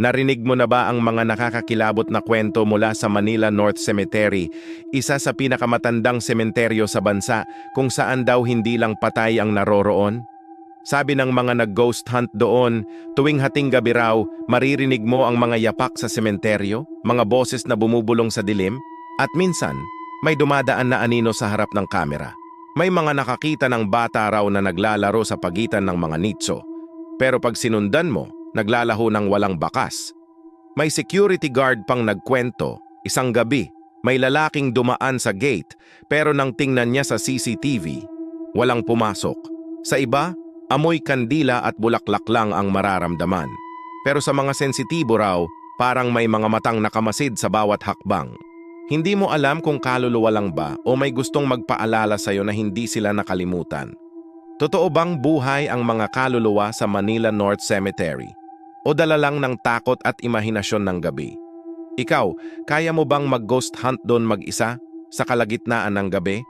Narinig mo na ba ang mga nakakakilabot na kwento mula sa Manila North Cemetery, isa sa pinakamatandang sementeryo sa bansa kung saan daw hindi lang patay ang naroroon? Sabi ng mga nag-ghost hunt doon, tuwing hating gabi raw, maririnig mo ang mga yapak sa sementeryo, mga boses na bumubulong sa dilim, at minsan, may dumadaan na anino sa harap ng kamera. May mga nakakita ng bata raw na naglalaro sa pagitan ng mga nitso. Pero pag sinundan mo, naglalaho ng walang bakas. May security guard pang nagkwento, isang gabi, may lalaking dumaan sa gate pero nang tingnan niya sa CCTV, walang pumasok. Sa iba, amoy kandila at bulaklak lang ang mararamdaman. Pero sa mga sensitibo raw, parang may mga matang nakamasid sa bawat hakbang. Hindi mo alam kung kaluluwa lang ba o may gustong magpaalala sa'yo na hindi sila nakalimutan. Totoo bang buhay ang mga kaluluwa sa Manila North Cemetery? O dala lang ng takot at imahinasyon ng gabi? Ikaw, kaya mo bang mag-ghost hunt doon mag-isa sa kalagitnaan ng gabi